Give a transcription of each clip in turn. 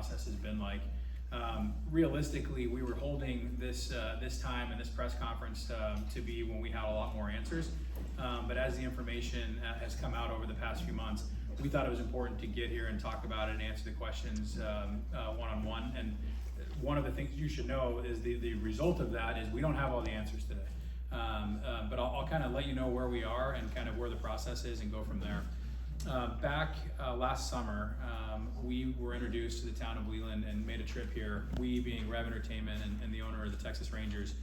process has been like. Realistically, we were holding this time and this press conference to be when we had a lot more answers. But as the information has come out over the past few months, we thought it was important to get here and talk about it and answer the questions one-on-one. And one of the things you should know is the result of that is we don't have all the answers today. But I'll kind of let you know where we are and kind of where the process is and go from there. Back last summer, we were introduced to the town of Leland and made a trip here. We being REV Entertainment and the owner of the Texas Rangers,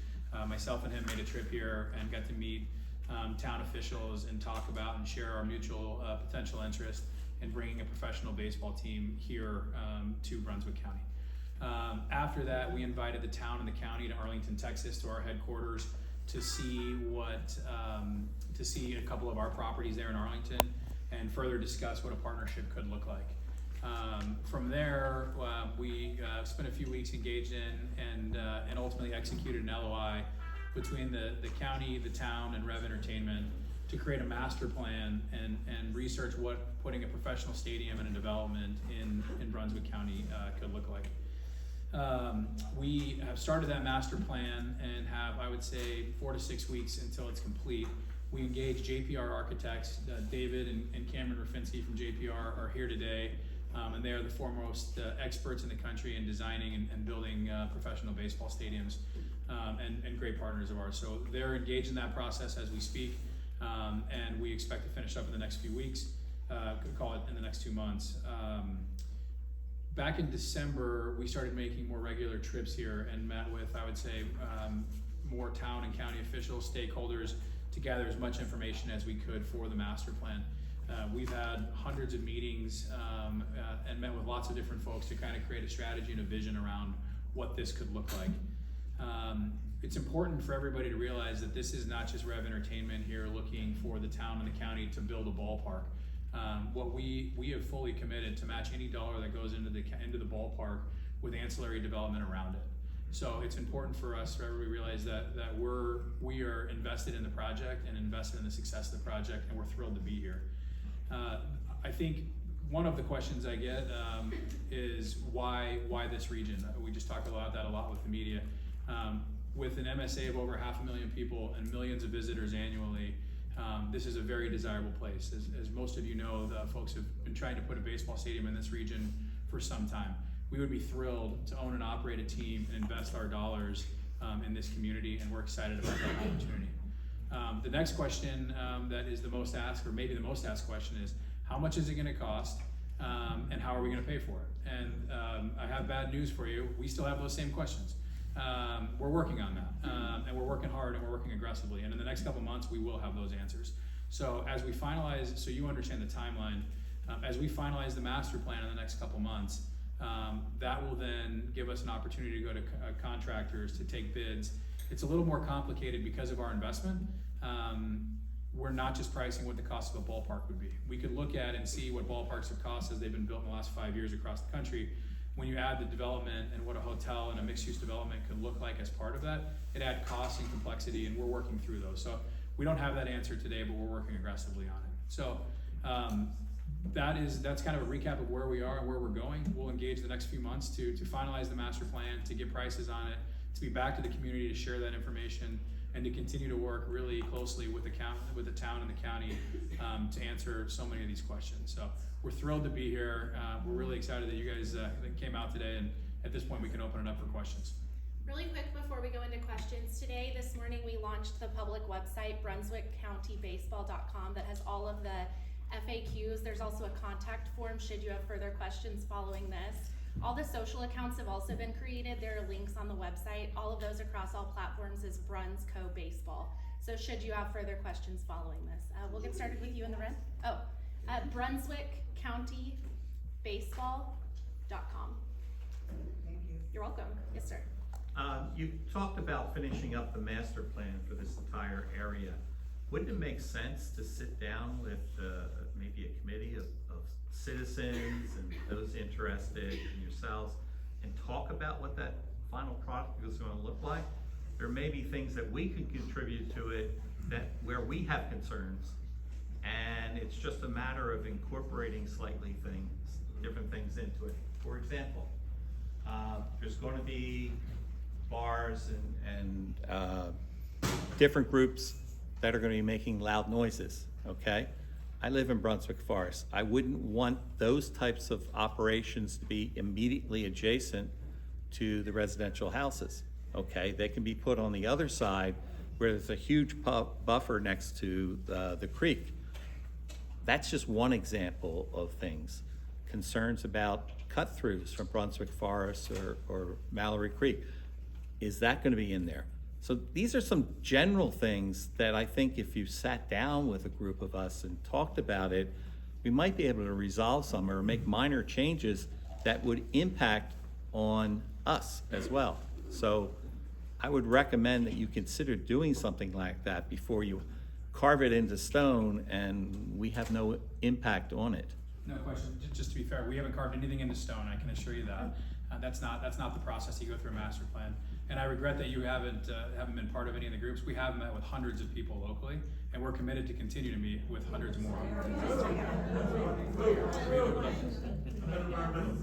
myself and him made a trip here and got to meet town officials and talk about and share our mutual potential interest in bringing a professional baseball team here to Brunswick County. After that, we invited the town and the county to Arlington, Texas, to our headquarters to see a couple of our properties there in Arlington and further discuss what a partnership could look like. From there, we spent a few weeks engaged in and ultimately executed an LOI between the county, the town, and REV Entertainment to create a master plan and research what putting a professional stadium and a development in Brunswick County could look like. We have started that master plan and have, I would say, 4 to 6 weeks until it's complete. We engaged JPR architects. David and Cameron Rafinski from JPR are here today, and they are the foremost experts in the country in designing and building professional baseball stadiums, and great partners of ours. So they're engaged in that process as we speak, and we expect to finish up in the next few weeks, could call it in the next 2 months. Back in December, we started making more regular trips here and met with, I would say, more town and county officials, stakeholders, to gather as much information as we could for the master plan. We've had hundreds of meetings and met with lots of different folks to kind of create a strategy and a vision around what this could look like. It's important for everybody to realize that this is not just REV Entertainment here looking for the town and the county to build a ballpark. What we have fully committed to match any dollar that goes into the ballpark with ancillary development around it. So it's important for us, for everybody to realize that we are invested in the project and invested in the success of the project, and we're thrilled to be here. I think one of the questions I get is why this region? We just talk about that a lot with the media. With an MSA of over 500,000 people and millions of visitors annually, this is a very desirable place. As most of you know, the folks have been trying to put a baseball stadium in this region for some time. We would be thrilled to own and operate a team and invest our dollars in this community, and we're excited about that opportunity. The next question that is the most asked, or maybe the most asked question, is how much is it going to cost, and how are we going to pay for it? And I have bad news for you. We still have those same questions. We're working on that, and we're working hard and we're working aggressively. And in the next couple months, we will have those answers. So as we finalize, so you understand the timeline, as we finalize the master plan in the next couple months, that will then give us an opportunity to go to contractors to take bids. It's a little more complicated because of our investment. We're not just pricing what the cost of a ballpark would be. We could look at and see what ballparks have cost as they've been built in the last 5 years across the country. When you add the development and what a hotel and a mixed-use development could look like as part of that, it adds cost and complexity, and we're working through those. So we don't have that answer today, but we're working aggressively on it. So that's kind of a recap of where we are and where we're going. We'll engage the next few months to finalize the master plan, to get prices on it, to be back to the community to share that information, and to continue to work really closely with the town and the county to answer so many of these questions. So we're thrilled to be here. We're really excited that you guys came out today, and at this point we can open it up for questions. Really quick before we go into questions today, this morning we launched the public website, brunswickcountybaseball.com, that has all of the FAQs. There's also a contact form should you have further questions following this. All the social accounts have also been created. There are links on the website. All of those across all platforms is Brunsco Baseball. So should you have further questions following this, we'll get started with you in the red. BrunswickCountyBaseball.com. Thank you. You're welcome. Yes, sir. You talked about finishing up the master plan for this entire area. Wouldn't it make sense to sit down with maybe a committee of citizens and those interested in yourselves and talk about what that final product is going to look like? There may be things that we could contribute to it where we have concerns, and it's just a matter of incorporating slightly different things into it. For example, There's gonna be bars and different groups that are gonna be making loud noises, okay? I live in Brunswick Forest. I wouldn't want those types of operations to be immediately adjacent to the residential houses, okay? They can be put on the other side where there's a huge buffer next to the creek. That's just one example of things. Concerns about cut-throughs from Brunswick Forest or Mallory Creek. Is that gonna be in there? So these are some general things that I think if you sat down with a group of us and talked about it, we might be able to resolve some or make minor changes that would impact on us as well. So I would recommend that you consider doing something like that before you carve it into stone and we have no impact on it. No question. Just to be fair, we haven't carved anything into stone. I can assure you that. That's not the process you go through a master plan. And I regret that you haven't been part of any of the groups. We have met with hundreds of people locally, and we're committed to continue to meet with hundreds more. Any better environment?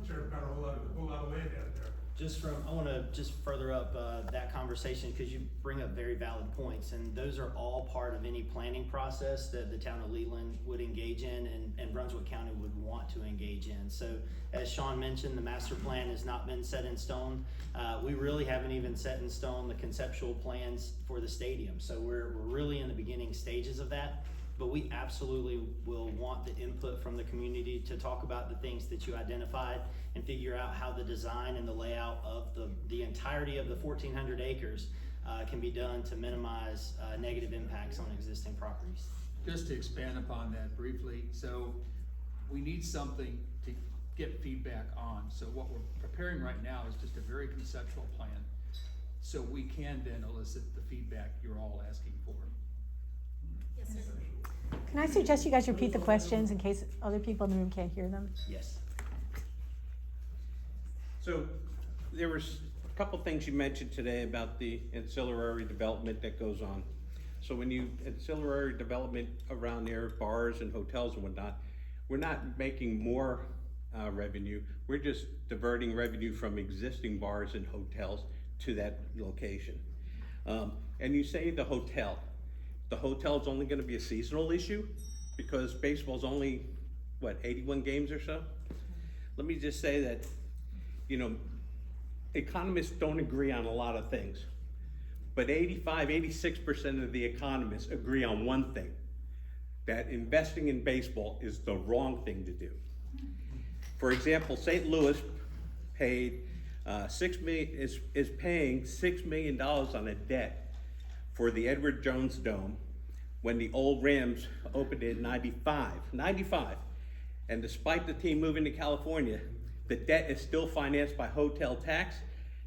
Sure, got a whole lot of land out there. I want to just further up that conversation because you bring up very valid points, and those are all part of any planning process that the town of Leland would engage in and Brunswick County would want to engage in. So as Sean mentioned, the master plan has not been set in stone. We really haven't even set in stone the conceptual plans for the stadium. So we're really in the beginning stages of that. But we absolutely will want the input from the community to talk about the things that you identified and figure out how the design and the layout of the entirety of the 1,400 acres can be done to minimize negative impacts on existing properties. Just to expand upon that briefly, so we need something to get feedback on. So what we're preparing right now is just a very conceptual plan. So we can then elicit the feedback you're all asking for. Yes, sir. Can I suggest you guys repeat the questions in case other people in the room can't hear them? Yes. So there was a couple things you mentioned today about the ancillary development that goes on. So when you ancillary development around there, bars and hotels and whatnot, we're not making more revenue. We're just diverting revenue from existing bars and hotels to that location. And you say the hotel's only gonna be a seasonal issue because baseball's only, 81 games or so? Let me just say that, economists don't agree on a lot of things, but 86% of the economists agree on one thing, that investing in baseball is the wrong thing to do. For example, St. Louis paid is paying $6 million on a debt for the Edward Jones Dome when the old Rams opened in 95. And despite the team moving to California, the debt is still financed by hotel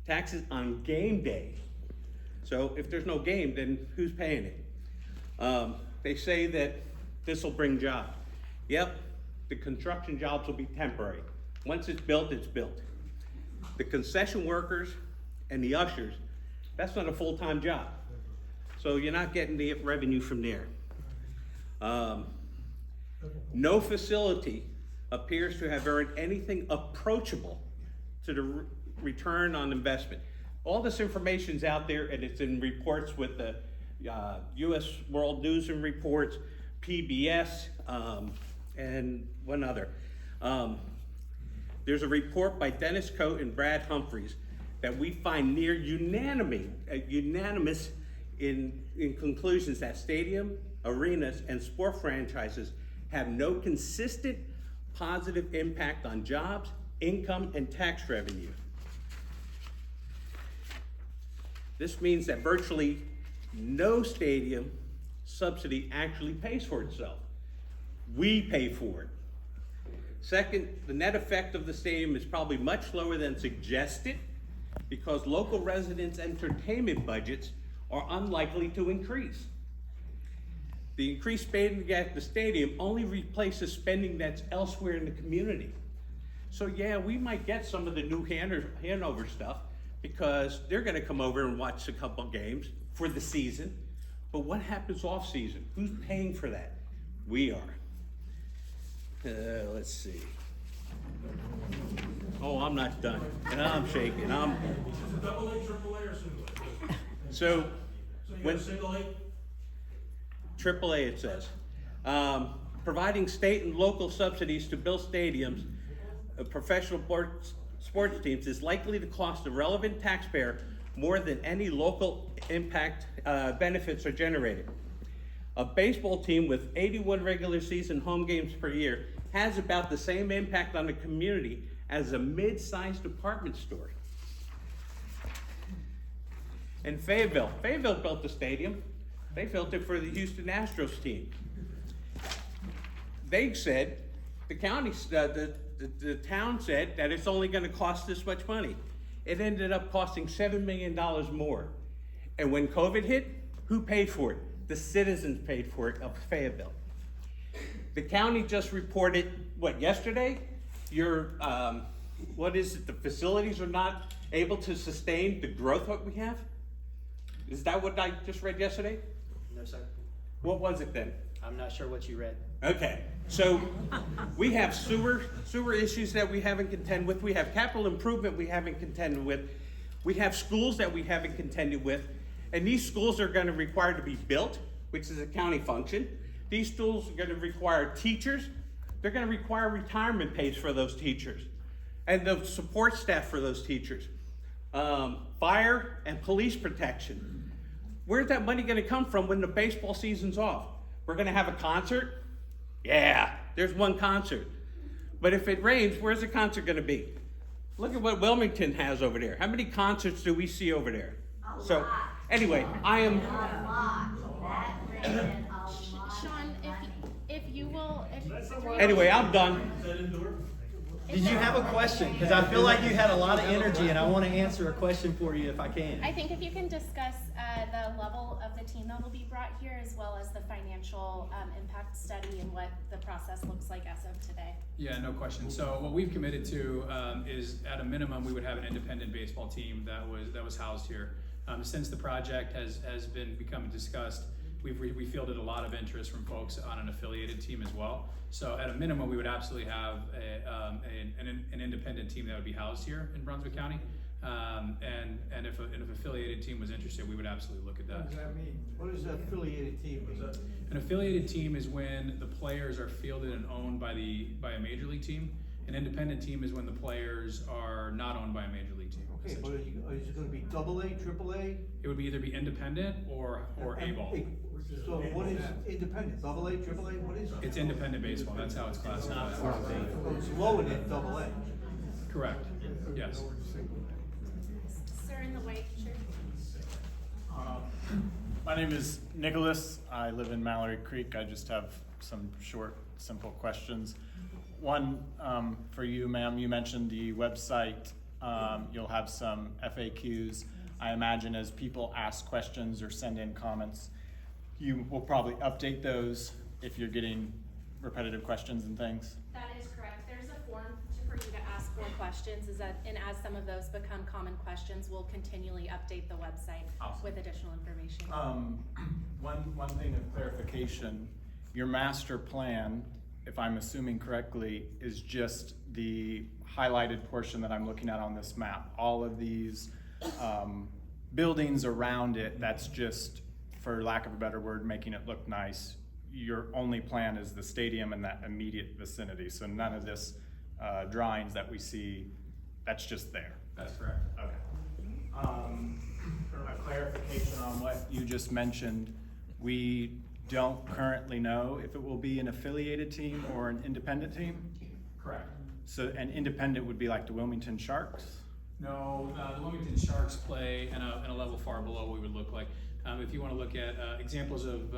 taxes on game day. So if there's no game, then who's paying it? They say that this will bring jobs. Yep, the construction jobs will be temporary. Once it's built, it's built. The concession workers and the ushers, that's not a full-time job. So you're not getting the revenue from there. No facility appears to have earned anything approachable to the return on investment. All this information's out there and it's in reports with the US World News and Reports, PBS, and one other. There's a report by Dennis Coate and Brad Humphreys that we find near unanimous in conclusions that stadium, arenas, and sport franchises have no consistent positive impact on jobs, income, and tax revenue. This means that virtually no stadium subsidy actually pays for itself. We pay for it. Second, the net effect of the stadium is probably much lower than suggested because local residents' entertainment budgets are unlikely to increase. The increased spending at the stadium only replaces spending that's elsewhere in the community. So yeah, we might get some of the new Hanover stuff because they're gonna come over and watch a couple games for the season. But what happens off season? Who's paying for that? We are. Let's see. I'm not done. And I'm shaking. Is it double A, triple A, or single A? So So you when got single A? AAA it says, providing state and local subsidies to build stadiums of professional sports teams is likely to cost the relevant taxpayer more than any local impact benefits are generated. A baseball team with 81 regular season home games per year has about the same impact on the community as a mid-sized department store. And Fayetteville built the stadium. They built it for the Houston Astros team. They said, the county, the town said that it's only gonna cost this much money. It ended up costing $7 million more. And when COVID hit, who paid for it? The citizens paid for it of Fayetteville. The county just reported, yesterday? The facilities are not able to sustain the growth that we have? Is that what I just read yesterday? No, sir. What was it then? I'm not sure what you read. Okay, so we have sewer issues that we haven't contended with. We have capital improvement we haven't contended with. We have schools that we haven't contended with. And these schools are gonna require to be built, which is a county function. These schools are gonna require teachers. They're gonna require retirement pays for those teachers and the support staff for those teachers. Fire and police protection. Where's that money gonna come from when the baseball season's off? We're gonna have a concert? Yeah, there's one concert. But if it rains, where's the concert gonna be? Look at what Wilmington has over there. How many concerts do we see over there? So, anyway, I am. Sean, if you will, Anyway, I'm done. Is that indoor? Did you have a question? Because I feel like you had a lot of energy and I want to answer a question for you if I can. I think if you can discuss the level of the team that will be brought here, as well as the financial impact study and what the process looks like as of today. Yeah, no question. So what we've committed to is, at a minimum, we would have an independent baseball team that was housed here. Since the project has become discussed, we fielded a lot of interest from folks on an affiliated team as well. So at a minimum, we would absolutely have an independent team that would be housed here in Brunswick County. And if an affiliated team was interested, we would absolutely look at that. What does that mean? What is an affiliated team? Is that? An affiliated team is when the players are fielded and owned by a major league team. An independent team is when the players are not owned by a major league team. Okay, but is it gonna be double A, triple A? It would be either be independent or A-ball. So what is independent? Double A, triple A, what is it? It's independent baseball, that's how it's classified. Oh, it's lower than double A. Correct, yes. Sir in the white shirt. My name is Nicholas. I live in Mallory Creek. I just have some short, simple questions. One, for you, ma'am, you mentioned the website. You'll have some FAQs. I imagine as people ask questions or send in comments, you will probably update those if you're getting repetitive questions and things. That is correct. There's a form for you to ask more questions, and as some of those become common questions, we'll continually update the website Awesome. with additional information. One thing of clarification, your master plan, if I'm assuming correctly, is just the highlighted portion that I'm looking at on this map. All of these buildings around it, that's just, for lack of a better word, making it look nice. Your only plan is the stadium and that immediate vicinity. So none of this drawings that we see, that's just there. That's correct. Okay. A clarification on what you just mentioned. We don't currently know if it will be an affiliated team or an independent team? Correct. So an independent would be like the Wilmington Sharks? No, the Wilmington Sharks play in a level far below what we would look like. If you want to look at examples of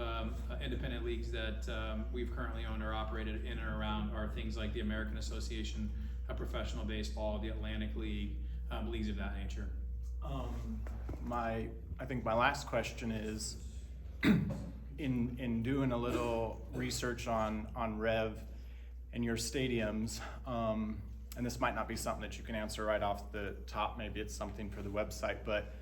independent leagues that we've currently owned or operated in and around are things like the American Association of Professional Baseball, the Atlantic League, leagues of that nature. I think my last question is, in doing a little research on REV and your stadiums, and this might not be something that you can answer right off the top, maybe it's something for the website, but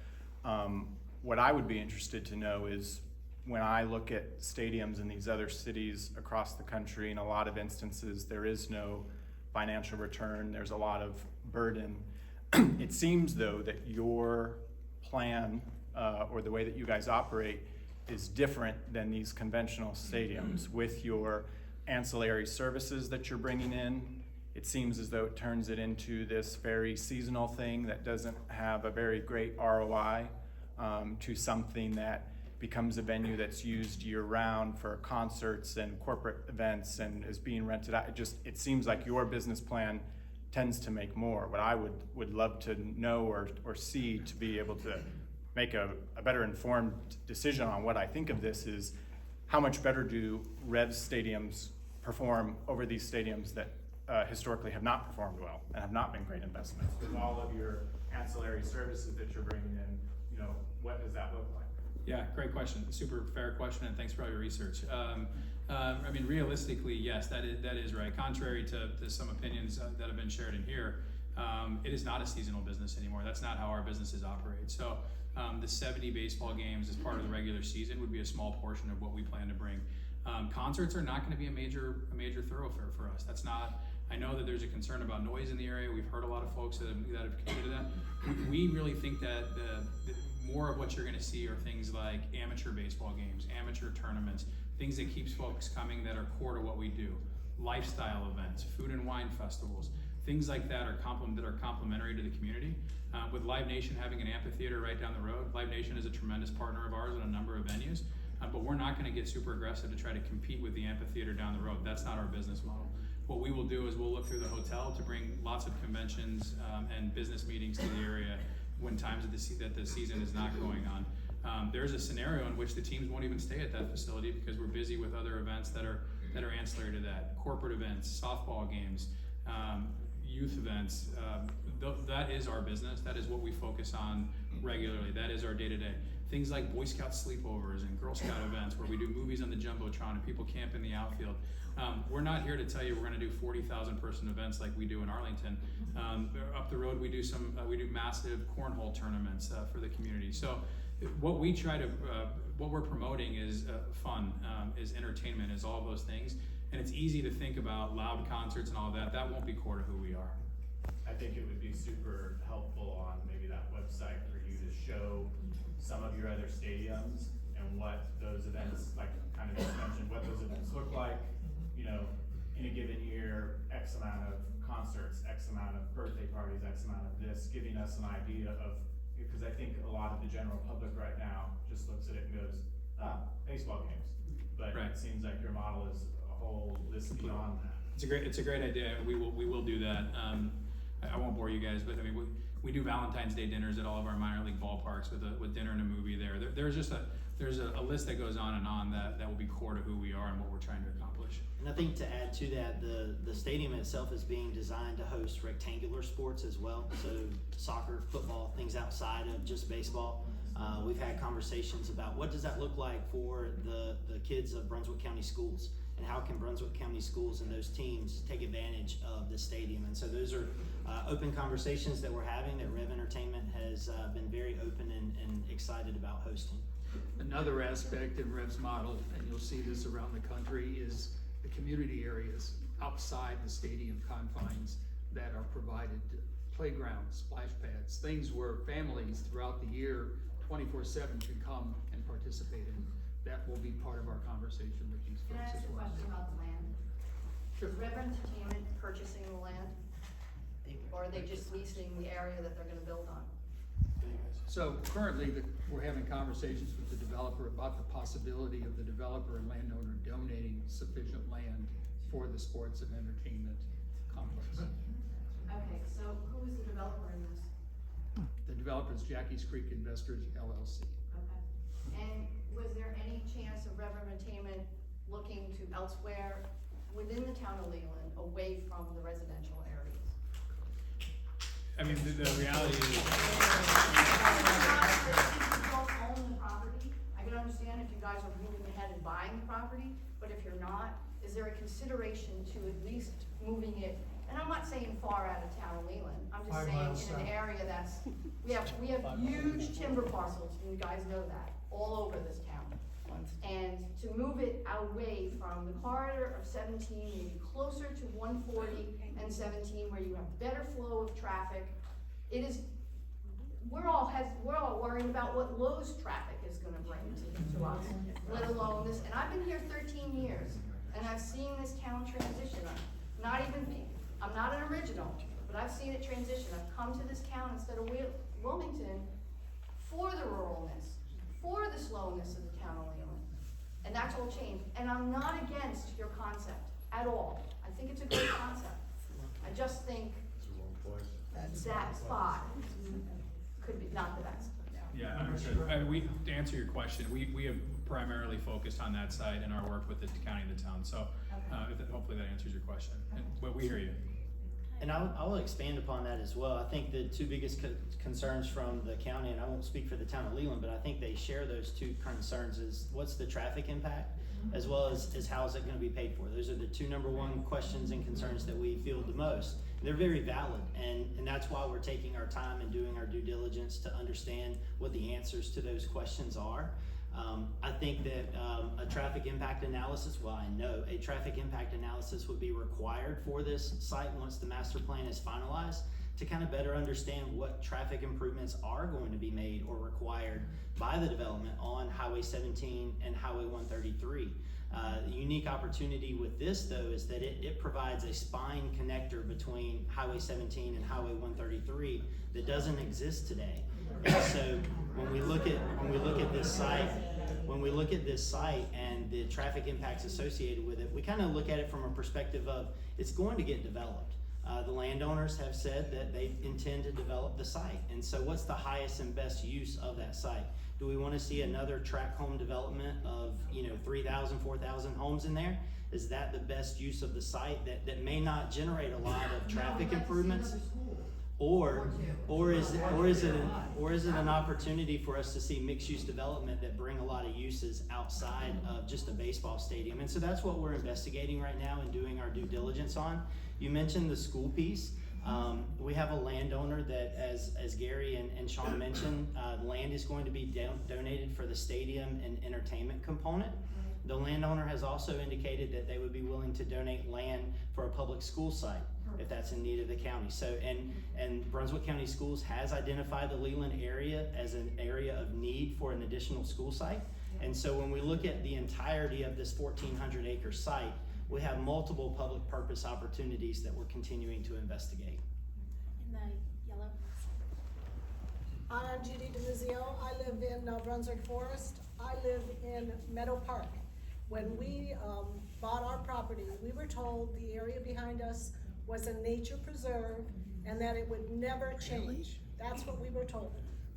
what I would be interested to know is, when I look at stadiums in these other cities across the country, in a lot of instances, there is no financial return. There's a lot of burden. It seems though that your plan, or the way that you guys operate is different than these conventional stadiums with your ancillary services that you're bringing in. It seems as though it turns it into this very seasonal thing that doesn't have a very great ROI, to something that becomes a venue that's used year-round for concerts and corporate events and is being rented out. It seems like your business plan tends to make more. What I would love to know or see to be able to make a better informed decision on what I think of this is, how much better do REV stadiums perform over these stadiums that historically have not performed well and have not been great investments? With all of your ancillary services that you're bringing in, what does that look like? Yeah, great question. Super fair question, and thanks for all your research. I mean, realistically, yes, that is right. Contrary to some opinions that have been shared in here, it is not a seasonal business anymore. That's not how our businesses operate. So the 70 baseball games as part of the regular season would be a small portion of what we plan to bring. Concerts are not going to be a major thoroughfare for us. That's not. I know that there's a concern about noise in the area. We've heard a lot of folks that have committed to that. We really think that the more of what you're going to see are things like amateur baseball games, amateur tournaments, things that keeps folks coming that are core to what we do. Lifestyle events, food and wine festivals, things like that are complementary to the community. With Live Nation having an amphitheater right down the road, Live Nation is a tremendous partner of ours in a number of venues, but we're not going to get super aggressive to try to compete with the amphitheater down the road. That's not our business model. What we will do is we'll look through the hotel to bring lots of conventions and business meetings to the area when times that the season is not going on. There's a scenario in which the teams won't even stay at that facility because we're busy with other events that are ancillary to that. Corporate events, softball games, youth events. That is our business. That is what we focus on regularly. That is our day-to-day. Things like Boy Scout sleepovers and Girl Scout events where we do movies on the Jumbotron and people camp in the outfield. We're not here to tell you we're going to do 40,000 person events like we do in Arlington. Up the road we do massive cornhole tournaments for the community. So what we're promoting is fun, is entertainment, is all of those things. And it's easy to think about loud concerts and all that. That won't be core to who we are. I think it would be super helpful on maybe that website for you to show some of your other stadiums and what those events, like kind of just mentioned, what those events look like, in a given year, X amount of concerts, X amount of birthday parties, X amount of this, giving us an idea of, because I think a lot of the general public right now just looks at it and goes, baseball games. But Right. It seems like your model is a whole list beyond that. It's a great idea. We will do that. I won't bore you guys, but I mean we do Valentine's Day dinners at all of our minor league ballparks with dinner and a movie there. There's a list that goes on and on that will be core to who we are and what we're trying to accomplish. And I think to add to that, the stadium itself is being designed to host rectangular sports as well. So soccer, football, things outside of just baseball. We've had conversations about what does that look like for the kids of Brunswick County schools, and how can Brunswick County schools and those teams take advantage of the stadium. And so those are open conversations that we're having, that REV Entertainment has been very open and excited about hosting. Another aspect in REV's model, and you'll see this around the country, is the community areas outside the stadium confines that are provided, playgrounds, splash pads, things where families throughout the year 24/7 can come and participate in. That will be part of our conversation with these Can I folks ask as a well. question about the land? Sure. Is REV Entertainment purchasing the land? Or are they just leasing the area that they're gonna build on? So currently, we're having conversations with the developer about the possibility of the developer and landowner donating sufficient land for the sports and entertainment complex. Okay, so who is the developer in this? The developer is Jackie's Creek Investors LLC. Okay. And was there any chance of REV Entertainment looking to elsewhere within the town of Leland, away from the residential areas? I mean, the reality is. If you don't own the property, I can understand if you guys are moving ahead and buying the property, but if you're not, is there a consideration to at least moving it? And I'm not saying far out of town of Leland, I'm just 5 saying miles in an south. area we have huge timber parcels, and you guys know that, all over this town. And to move it away from the corridor of 17, maybe closer to 140 and 17, where you have better flow of traffic. It is, we're all worried about what Lowe's traffic is gonna bring to us, let alone this, and I've been here 13 years, and I've seen this town transition. I'm not an original, but I've seen it transition. I've come to this town instead of Wilmington for the ruralness, for the slowness of the town of Leland. And that's all changed. And I'm not against your concept at all. I think it's a great concept. I just think that spot could be not the best. Yeah, understood. To answer your question, we have primarily focused on that site in our work with the county and the town, so, hopefully that answers your question, but we hear you. And I will expand upon that as well. I think the two biggest concerns from the county, and I won't speak for the town of Leland, but I think they share those two concerns, is what's the traffic impact, as well as how is it gonna be paid for? Those are the two number one questions and concerns that we field the most. They're very valid, and that's why we're taking our time and doing our due diligence to understand what the answers to those questions are. I think that a traffic impact analysis, well, I know a traffic impact analysis would be required for this site once the master plan is finalized, to kind of better understand what traffic improvements are going to be made or required by the development on Highway 17 and Highway 133. The unique opportunity with this, though, is that it provides a spine connector between Highway 17 and Highway 133 that doesn't exist today. And so when we look at this site and the traffic impacts associated with it, we kind of look at it from a perspective of it's going to get developed. The landowners have said that they intend to develop the site, and so what's the highest and best use of that site? Do we want to see another tract home development of 3,000, 4,000 homes in there? Is that the best use of the site that may not generate a lot of traffic improvements? Or is it an opportunity for us to see mixed use development that bring a lot of uses outside of just a baseball stadium? And so that's what we're investigating right now and doing our due diligence on. You mentioned the school piece. We have a landowner that, as Gary and Sean mentioned, land is going to be donated for the stadium and entertainment component. The landowner has also indicated that they would be willing to donate land for a public school site if that's in need of the county. So, and Brunswick County Schools has identified the Leland area as an area of need for an additional school site. And so when we look at the entirety of this 1,400 acre site, we have multiple public purpose opportunities that we're continuing to investigate. In the yellow. I'm Judy DeMuzio. I live in Brunswick Forest. I live in Meadow Park. When we bought our property, we were told the area behind us was a nature preserve and that it would never change. That's what we were told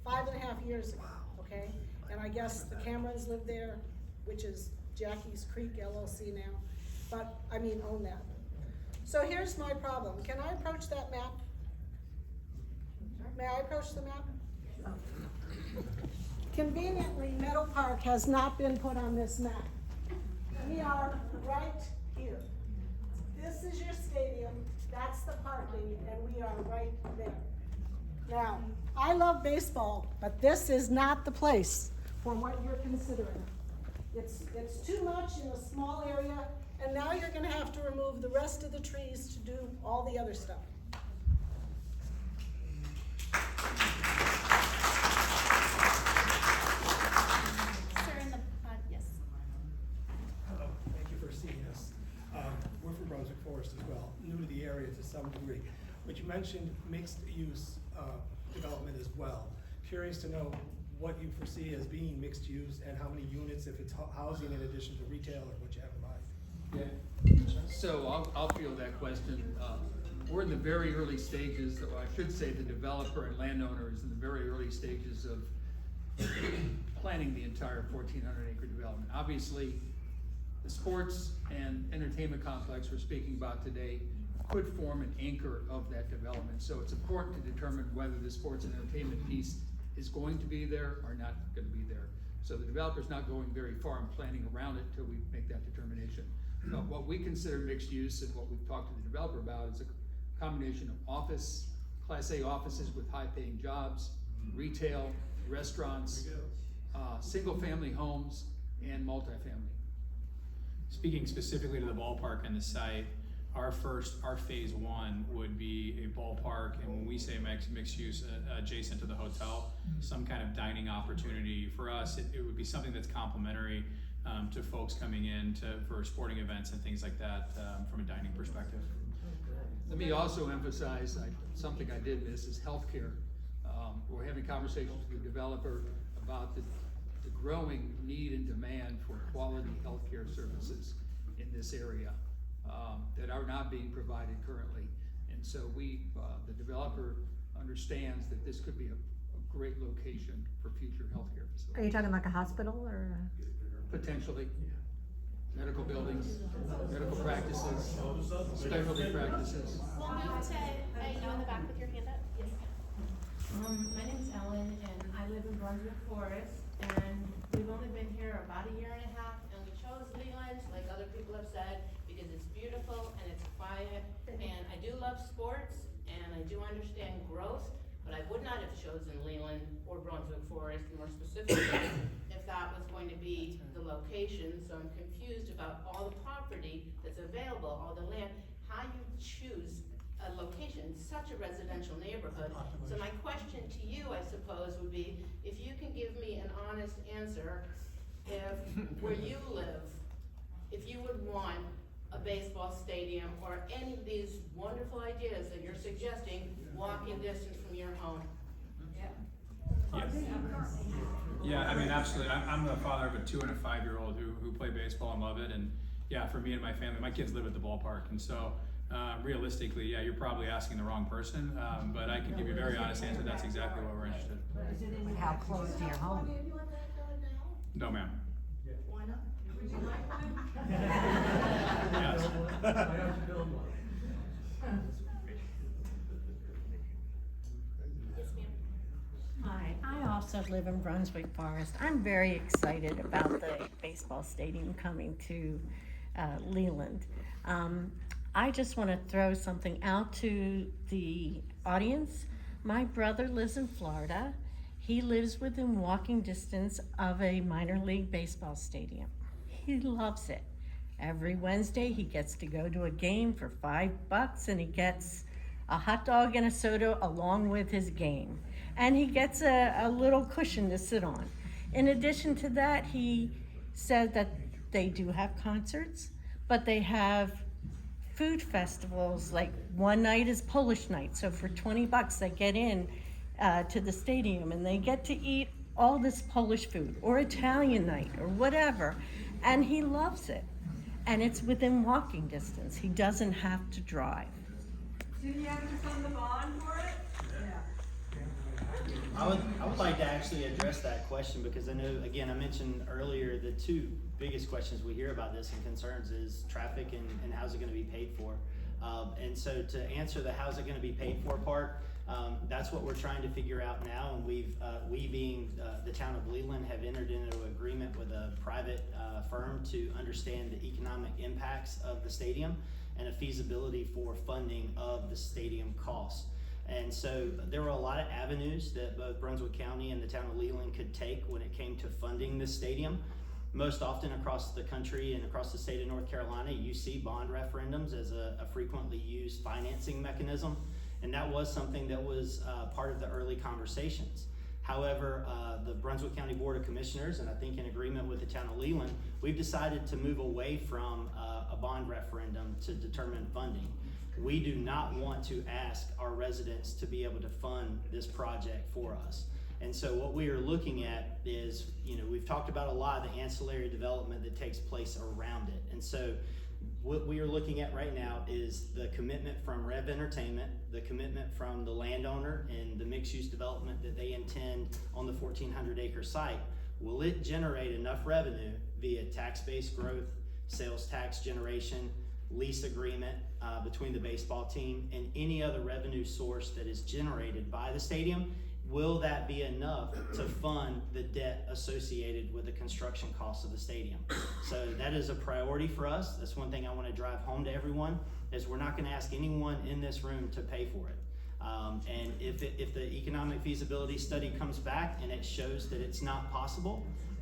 5.5 years ago, okay? And I guess the Camerons live there, which is Jackie's Creek LLC now, but I mean own that. So here's my problem. Can I approach that map? May I approach the map? Conveniently, Meadow Park has not been put on this map. We are right here. This is your stadium, that's the parking, and we are right there. Now, I love baseball, but this is not the place for what you're considering. It's too much in a small area, and now you're gonna have to remove the rest of the trees to do all the other stuff. Sir in the front, yes. Hello, thank you for seeing us. We're from Brunswick Forest as well, new to the area to some degree. But you mentioned mixed use development as well. Curious to know what you foresee as being mixed use and how many units, if it's housing in addition to retail, or what you have in mind. Yeah. So I'll field that question. We're in the very early stages, or I should say the developer and landowner is in the very early stages of planning the entire 1,400 acre development. Obviously, the sports and entertainment complex we're speaking about today could form an anchor of that development. So it's important to determine whether the sports and entertainment piece is going to be there or not going to be there. So the developer's not going very far in planning around it until we make that determination. But what we consider mixed use and what we've talked to the developer about is a combination of office, Class A offices with high paying jobs, retail, restaurants, single family homes, and multifamily. Speaking specifically to the ballpark and the site, our phase one would be a ballpark, and when we say mixed use, adjacent to the hotel, some kind of dining opportunity. For us, it would be something that's complementary to folks coming in for sporting events and things like that from a dining perspective. Let me also emphasize, something I did miss is healthcare. We're having conversations with the developer about the growing need and demand for quality healthcare services in this area that are not being provided currently. And so the developer understands that this could be a great location for future healthcare facilities. Are you talking like a hospital or? Potentially, medical buildings, medical practices, specialty practices. We'll move to, you in the back with your hand up? Yes. My name's Ellen, and I live in Brunswick Forest, and we've only been here about a year and a half, and we chose Leland, like other people have said, because it's beautiful and it's quiet, and I do love sports, and I do understand growth, but I would not have chosen Leland or Brunswick Forest more specifically if that was going to be the location. So I'm confused about all the property that's available, all the land, how you choose a location, such a residential neighborhood. So my question to you, I suppose, would be, if you can give me an honest answer, if where you live, if you would want a baseball stadium or any of these wonderful ideas that you're suggesting, walking distance from your home. Yeah, I mean, absolutely. I'm the father of a 2- and a 5-year-old who play baseball and love it. And yeah, for me and my family, my kids live at the ballpark. And so realistically, yeah, you're probably asking the wrong person. But I can give you a very honest answer. That's exactly what we're interested in. How close to your home? No, ma'am. Why not? Yes. Yes, ma'am. Hi, I also live in Brunswick Forest. I'm very excited about the baseball stadium coming to Leland. I just want to throw something out to the audience. My brother lives in Florida. He lives within walking distance of a minor league baseball stadium. He loves it. Every Wednesday he gets to go to a game for $5 and he gets a hot dog and a soda along with his game. And he gets a little cushion to sit on. In addition to that, he said that they do have concerts, but they have food festivals. Like one night is Polish night, so for $20 they get in to the stadium and they get to eat all this Polish food, or Italian night, or whatever. And he loves it. And it's within walking distance. He doesn't have to drive. Didn't you have to fund the bond for it? I would like to actually address that question, because I know, again, I mentioned earlier the two biggest questions we hear about this and concerns is traffic and how's it going to be paid for. And so to answer the how's it going to be paid for part, that's what we're trying to figure out now. And we being the town of Leland have entered into an agreement with a private firm to understand the economic impacts of the stadium and a feasibility for funding of the stadium costs. And so there were a lot of avenues that both Brunswick County and the town of Leland could take when it came to funding this stadium. Most often across the country and across the state of North Carolina, you see bond referendums as a frequently used financing mechanism. And that was something that was part of the early conversations. However, the Brunswick County Board of Commissioners, and I think in agreement with the town of Leland, we've decided to move away from a bond referendum to determine funding. We do not want to ask our residents to be able to fund this project for us. And so what we are looking at is, we've talked about a lot of the ancillary development that takes place around it. And so what we are looking at right now is the commitment from REV Entertainment, the commitment from the landowner and the mixed-use development that they intend on the 1,400-acre site. Will it generate enough revenue via tax-based growth, sales tax generation, lease agreement between the baseball team, and any other revenue source that is generated by the stadium? Will that be enough to fund the debt associated with the construction costs of the stadium? So that is a priority for us. That's one thing I want to drive home to everyone, is we're not going to ask anyone in this room to pay for it. And if the economic feasibility study comes back and it shows that it's not possible,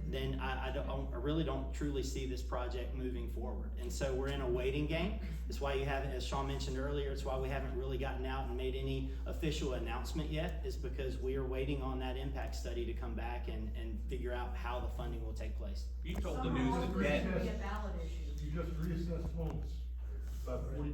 then I really don't truly see this project moving forward. And so we're in a waiting game. That's why you haven't, as Sean mentioned earlier, it's why we haven't really gotten out and made any official announcement yet, is because we are waiting on that impact study to come back and figure out how the funding will take place. You told the news that debt. Be a ballot issue. You just reassessed homes, about 40%.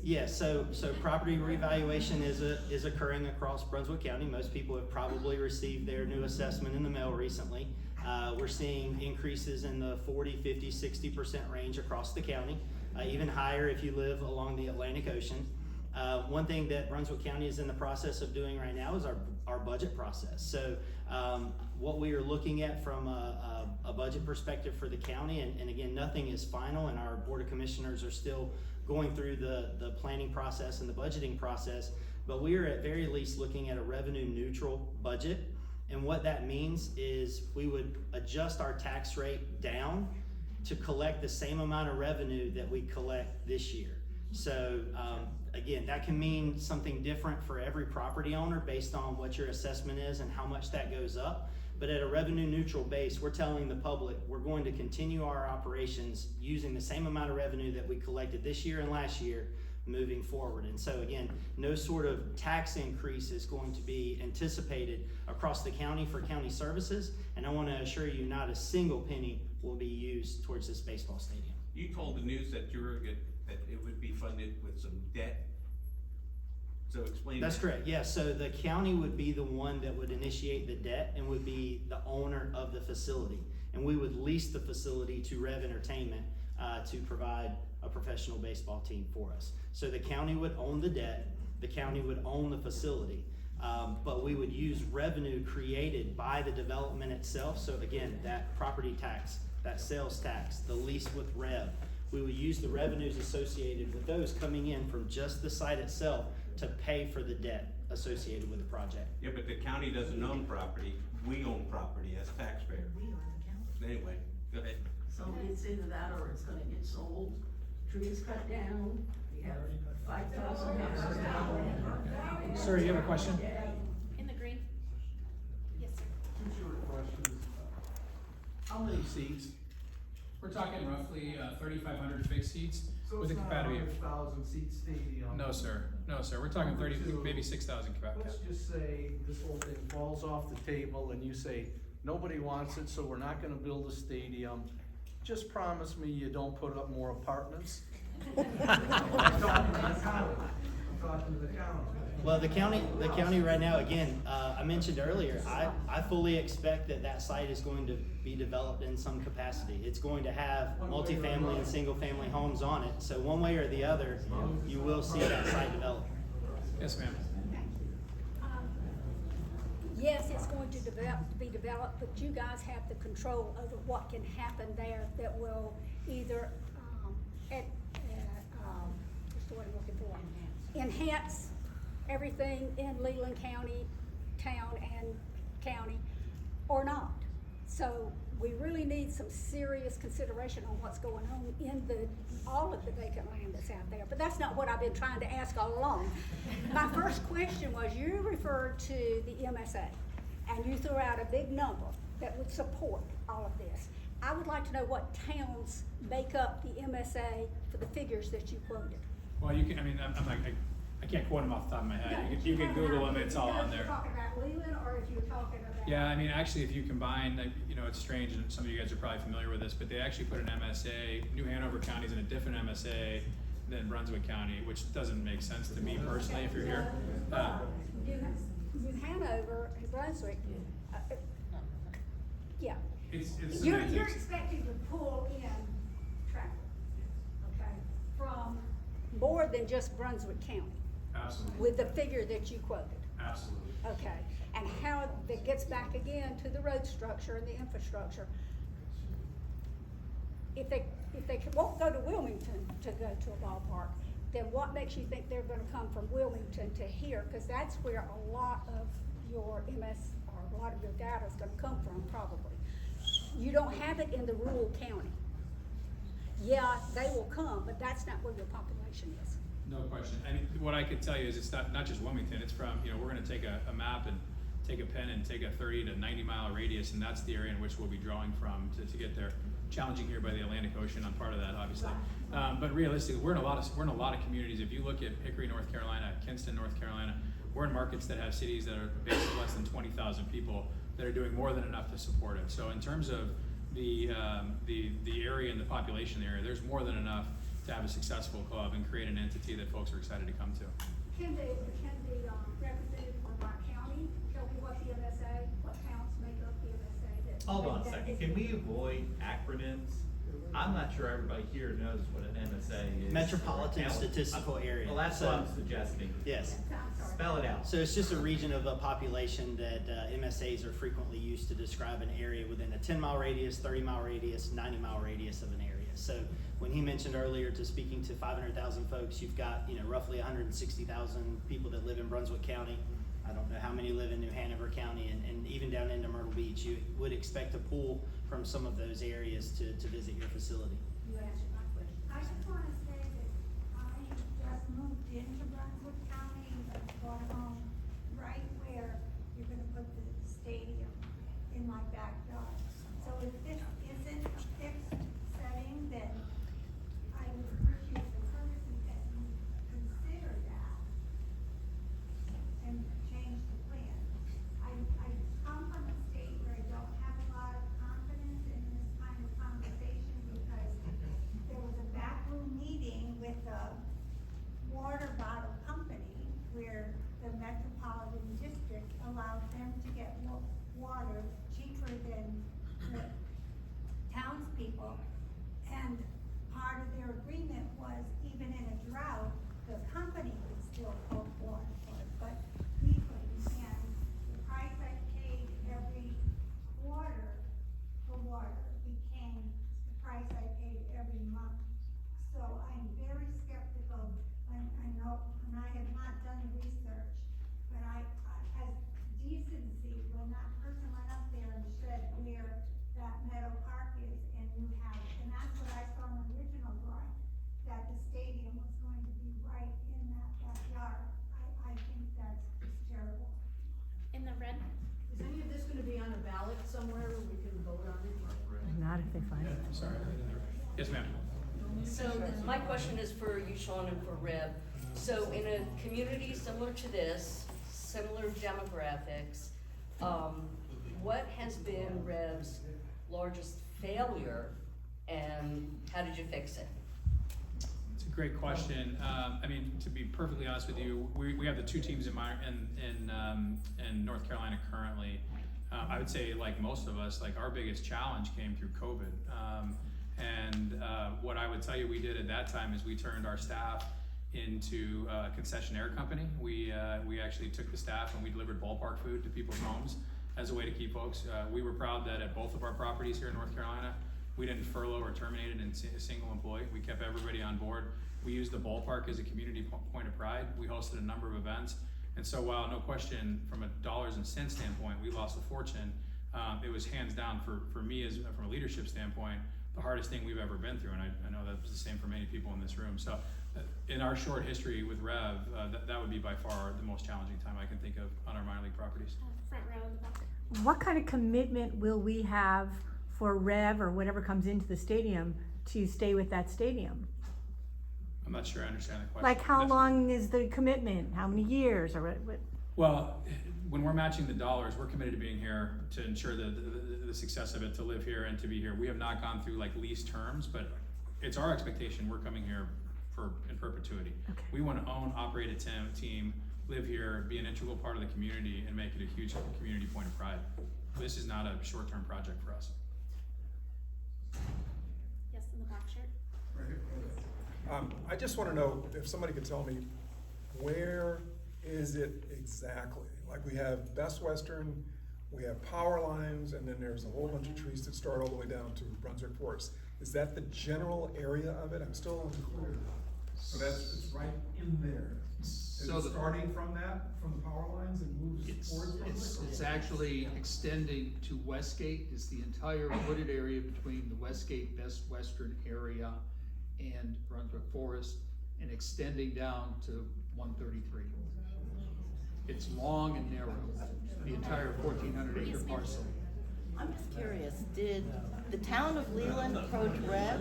Yeah, so property revaluation is occurring across Brunswick County. Most people have probably received their new assessment in the mail recently. We're seeing increases in the 40, 50, 60% range across the county, even higher if you live along the Atlantic Ocean. One thing that Brunswick County is in the process of doing right now is our budget process. So what we are looking at from a budget perspective for the county, and again, nothing is final, and our Board of Commissioners are still going through the planning process and the budgeting process, but we are at very least looking at a revenue neutral budget. And what that means is we would adjust our tax rate down to collect the same amount of revenue that we collect this year. So again, that can mean something different for every property owner based on what your assessment is and how much that goes up. But at a revenue neutral base, we're telling the public we're going to continue our operations using the same amount of revenue that we collected this year and last year moving forward. And so again, no sort of tax increase is going to be anticipated across the county for county services. And I want to assure you, not a single penny will be used towards this baseball stadium. You told the news that that it would be funded with some debt. So explain That's that. correct, yes. So the county would be the one that would initiate the debt and would be the owner of the facility. And we would lease the facility to REV Entertainment to provide a professional baseball team for us. So the county would own the debt, the county would own the facility, but we would use revenue created by the development itself. So again, that property tax, that sales tax, the lease with REV, we would use the revenues associated with those coming in from just the site itself to pay for the debt associated with the project. Yeah, but the county doesn't own property. We own property as taxpayers. We are the county. Anyway, go ahead. So it's either that or it's gonna get sold, trees cut down, we have 5,000 houses down. Sir, you have a question? In the green? Yes, sir. Two short questions. How many seats? We're talking roughly 3,500 fixed seats So with a it's not capacity a of. 100,000 seat stadium. No, sir. No, sir. We're talking 30, maybe 6,000 capacity. Let's just say this whole thing falls off the table and you say, nobody wants it, so we're not gonna build a stadium. Just promise me you don't put up more apartments. I'm talking to the county. Well, the county right now, again, I mentioned earlier, I fully expect that site is going to be developed in some capacity. It's going to have multifamily and single family homes on it. So one way or the other, you will see that site develop. Yes, ma'am. Yes, it's going to be developed, but you guys have the control over what can happen there that will either, what's the word I'm looking for? Enhance everything in Leland County, town and county, or not. So we really need some serious consideration on what's going on in all of the vacant land that's out there. But that's not what I've been trying to ask all along. My first question was, you referred to the MSA, and you threw out a big number that would support all of this. I would like to know what towns make up the MSA for the figures that you quoted. Well, you can, I mean, I can't quote them off the top of my head. You can Google them, it's all on there. If you're talking about Leland, or if you're talking about. Yeah, I mean, actually, if you combine, like, you know, it's strange, and some of you guys are probably familiar with this, but they actually put an MSA, New Hanover County's in a different MSA than Brunswick County, which doesn't make sense to me personally, if you're here. New Hanover and Brunswick, yeah. It's You're semantics. expecting to pull in traffic, okay, from more than just Brunswick County, Absolutely, with the figure that you quoted, absolutely. okay? And how that gets back again to the road structure and the infrastructure. If they won't go to Wilmington to go to a ballpark, then what makes you think they're gonna come from Wilmington to here? Cause that's where a lot of your or a lot of your data is gonna come from, probably. You don't have it in the rural county. Yeah, they will come, but that's not where your population is. No question. I mean, what I could tell you is it's not just Wilmington, it's from, you know, we're gonna take a map and take a pen and take a 30 to 90 mile radius, and that's the area in which we'll be drawing from to get there. Challenging here by the Atlantic Ocean, I'm part of that, obviously. But realistically, we're in a lot of communities. If you look at Hickory, North Carolina, Kinston, North Carolina, we're in markets that have cities that are basically less than 20,000 people that are doing more than enough to support it. So in terms of the area and the population area, there's more than enough to have a successful club and create an entity that folks are excited to come to. Can the representative from our county tell me what the MSA, what towns make up the MSA? Hold on a second, can we avoid acronyms? I'm not sure everybody here knows what an MSA is. Metropolitan Statistical Area. Well, that's what I'm suggesting. Yes. Spell it out. So it's just a region of a population that MSAs are frequently used to describe an area within a 10-mile radius, 30-mile radius, 90-mile radius of an area. So when he mentioned earlier to speaking to 500,000 folks, you've got roughly 160,000 people that live in Brunswick County. I don't know how many live in New Hanover County, and even down into Myrtle Beach. You would expect to pull from some of those areas to visit your facility. You answered my question. I just want to say that I just moved into Brunswick County, but bought a home right where you're gonna put the stadium in my backyard. So if this isn't a fixed setting, then I would appreciate the courtesy that you consider that and change the plan. I come from a state where I don't have a lot of confidence in this kind of conversation because there was a backroom meeting with a water bottle company where the metropolitan district allowed them to get water cheaper than the townspeople. And part of their agreement was even in a drought, the company would still pump water for it, but we couldn't. And the price I paid every quarter for water became the price I paid every month. So I'm very skeptical, and I know, and I have not done research, but I as decency, when that person went up there and said where that Meadow Park is, and you have, and that's what I saw in the original drawing, that the stadium was going to be right in that backyard. I think that's just terrible. In the red, Is any of this gonna be on a ballot somewhere where we can vote on it? Not if they find it. Sorry. Yes, ma'am. So my question is for you, Sean, and for REV. So in a community similar to this, similar demographics, what has been REV's largest failure and how did you fix it? It's a great question. I mean, to be perfectly honest with you, we have the two teams in North Carolina currently. I would say, like most of us, like our biggest challenge came through COVID. What I would tell you we did at that time is we turned our staff into a concessionaire company. We actually took the staff and we delivered ballpark food to people's homes as a way to keep folks. We were proud that at both of our properties here in North Carolina, we didn't furlough or terminate a single employee. We kept everybody on board. We used the ballpark as a community point of pride. We hosted a number of events. And so while no question from a dollars and cents standpoint, we lost a fortune, it was hands down for me from a leadership standpoint, the hardest thing we've ever been through. And I know that was the same for many people in this room. So in our short history with REV, that would be by far the most challenging time I can think of on our minor league properties. front row in the back. What kind of commitment will we have for REV or whatever comes into the stadium to stay with that stadium? I'm not sure I understand the question. Like how long is the commitment? How many years or what? Well, when we're matching the dollars, we're committed to being here to ensure the success of it, to live here and to be here. We have not gone through like lease terms, but it's our expectation we're coming here in perpetuity. Okay. We want to own, operate a team, live here, be an integral part of the community, and make it a huge community point of pride. This is not a short-term project for us. Yes, in the black shirt. I just want to know if somebody could tell me, where is it exactly? Like we have Best Western, we have power lines, and then there's a whole bunch of trees that start all the way down to Brunswick Forest. Is that the general area of it? I'm still unclear. So it's right in there. Is it starting from the power lines and moves towards Brunswick? It's actually extending to Westgate. Is the entire wooded area between the Westgate, Best Western area and Brunswick Forest, and extending down to 133. It's long and narrow, the entire 1,400 acre parcel. I'm just curious, did the town of Leland approach REV?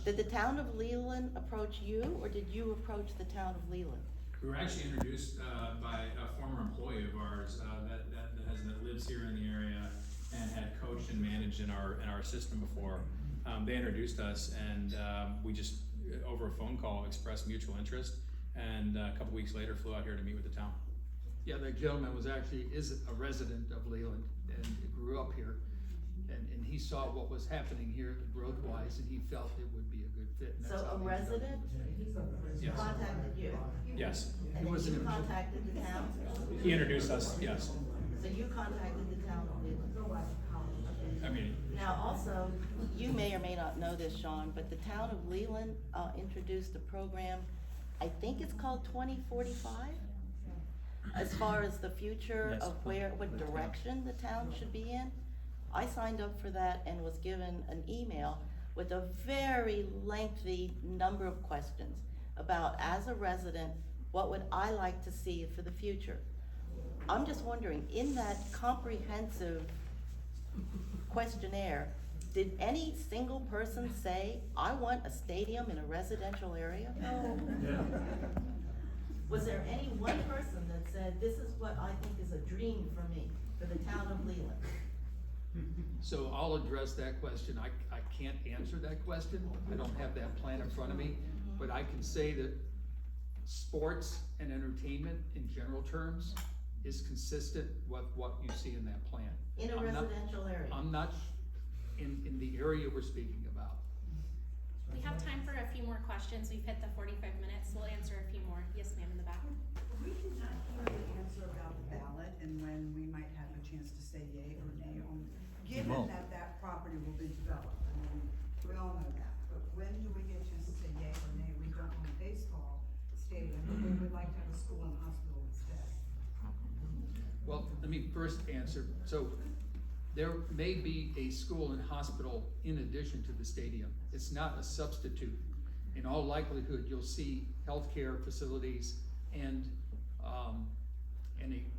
Did the town of Leland approach you, or did you approach the town of Leland? We were actually introduced by a former employee of ours that lives here in the area and had coached and managed in our system before. They introduced us, and we just over a phone call expressed mutual interest, and a couple weeks later flew out here to meet with the town. Yeah, that gentleman is a resident of Leland and grew up here. And he saw what was happening here growth-wise, and he felt it would be a good fit. And that's So how a they ended up. resident Yes. contacted you? Yes. And He was then you an- contacted the town? He introduced us, yes. So you contacted the town of Leland? I mean, Now also, you may or may not know this, Sean, but the town of Leland, introduced a program, I think it's called 2045? As far as the future of what direction the town should be in. I signed up for that and was given an email with a very lengthy number of questions about, as a resident, what would I like to see for the future? I'm just wondering, in that comprehensive questionnaire, did any single person say, I want a stadium in a residential area? No. Was there any one person that said, this is what I think is a dream for me, for the town of Leland? So I'll address that question. I can't answer that question. I don't have that plan in front of me, but I can say that sports and entertainment in general terms is consistent with what you see in that plan. In a residential area? I'm not in the area we're speaking about. We have time for a few more questions. We've hit the 45 minutes. We'll answer a few more. Yes, ma'am, in the back. We did not hear the answer about the ballot and when we might have a chance to say yay or nay on, given that that property will be developed. I mean, we all know that, but when do we get a chance to say yay or nay? We don't want a baseball stadium, but we would like to have a school and hospital instead. Well, let me first answer. So there may be a school and hospital in addition to the stadium. It's not a substitute. In all likelihood, you'll see healthcare facilities and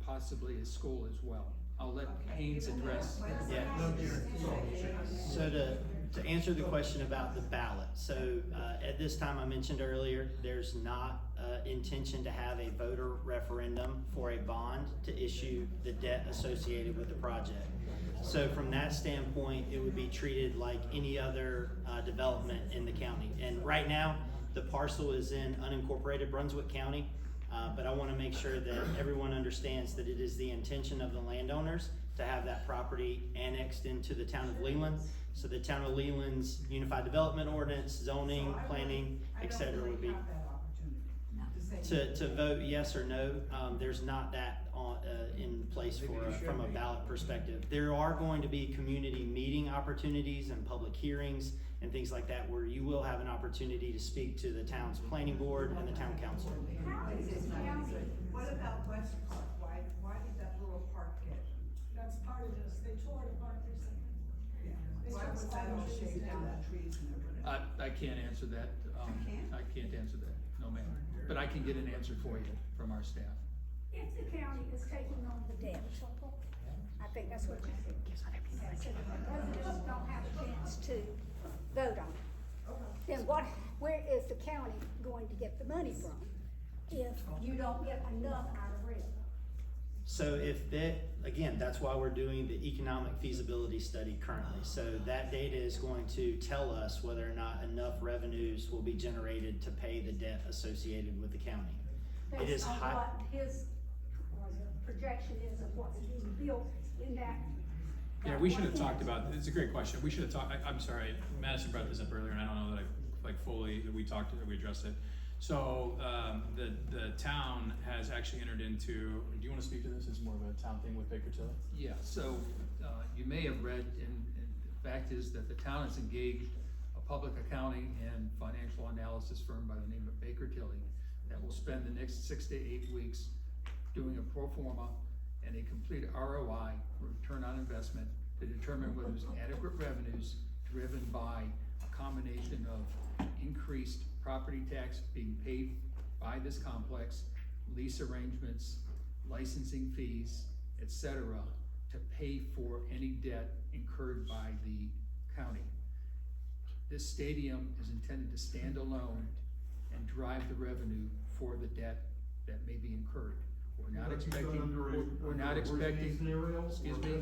possibly a school as well. I'll let Haynes address. Yeah. So to answer the question about the ballot, so at this time I mentioned earlier, there's not intention to have a voter referendum for a bond to issue the debt associated with the project. So from that standpoint, it would be treated like any other development in the county. And right now, the parcel is in unincorporated Brunswick County. But I want to make sure that everyone understands that it is the intention of the landowners to have that property annexed into the town of Leland. So the town of Leland's Unified Development Ordinance, zoning, planning, etc. would be to vote yes or no. There's not that in place from a ballot perspective. There are going to be community meeting opportunities and public hearings and things like that where you will have an opportunity to speak to the town's planning board and the town council. What about West Park? Why did that little park get? That's part of this, they tore it apart recently. Why was that all shaved down, the trees and everything? I can't answer that. I can't answer that, no ma'am. But I can get an answer for you from our staff. If the county is taking on the debt, I think that's what you think. So the residents don't have a chance to vote on it. Then where is the county going to get the money from if you don't get enough out of REV? So if again, that's why we're doing the economic feasibility study currently. So that data is going to tell us whether or not enough revenues will be generated to pay the debt associated with the county. It is Based on high. what his projection is of what's being built in that. yeah, we should have talked about, it's a great question. We should have talked, I'm sorry, Madison brought this up earlier and I don't know that we addressed it. So, the town has actually entered into, do you want to speak to this? It's more of a town thing with Baker Tilly? Yeah, so you may have read, and the fact is that the town has engaged a public accounting and financial analysis firm by the name of Baker Tilly that will spend the next 6 to 8 weeks doing a pro forma and a complete ROI, return on investment, to determine whether there's adequate revenues driven by a combination of increased property tax being paid by this complex lease arrangements, licensing fees, etc., to pay for any debt incurred by the county. This stadium is intended to stand alone and drive the revenue for the debt that may be incurred. We're not expecting, we're not expecting, excuse me?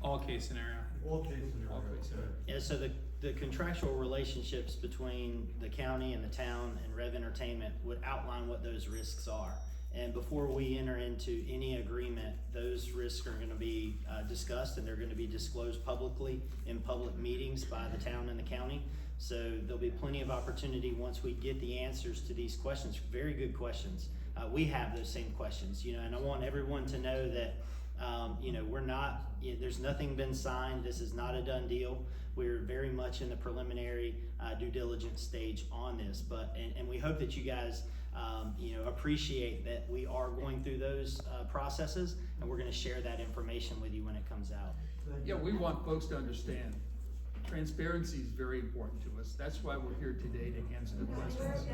All case scenario. All case scenario. Yeah, so the contractual relationships between the county and the town and REV Entertainment would outline what those risks are. And before we enter into any agreement, those risks are gonna be discussed, and they're gonna be disclosed publicly in public meetings by the town and the county. So there'll be plenty of opportunity once we get the answers to these questions, very good questions. We have those same questions, you know, and I want everyone to know that, you know, we're not, there's nothing been signed, this is not a done deal. We're very much in the preliminary due diligence stage on this, but, and we hope that you guys, you know, appreciate that we are going through those processes, and we're gonna share that information with you when it comes out. Yeah, we want folks to understand, transparency is very important to us. That's why we're here today, to answer the questions.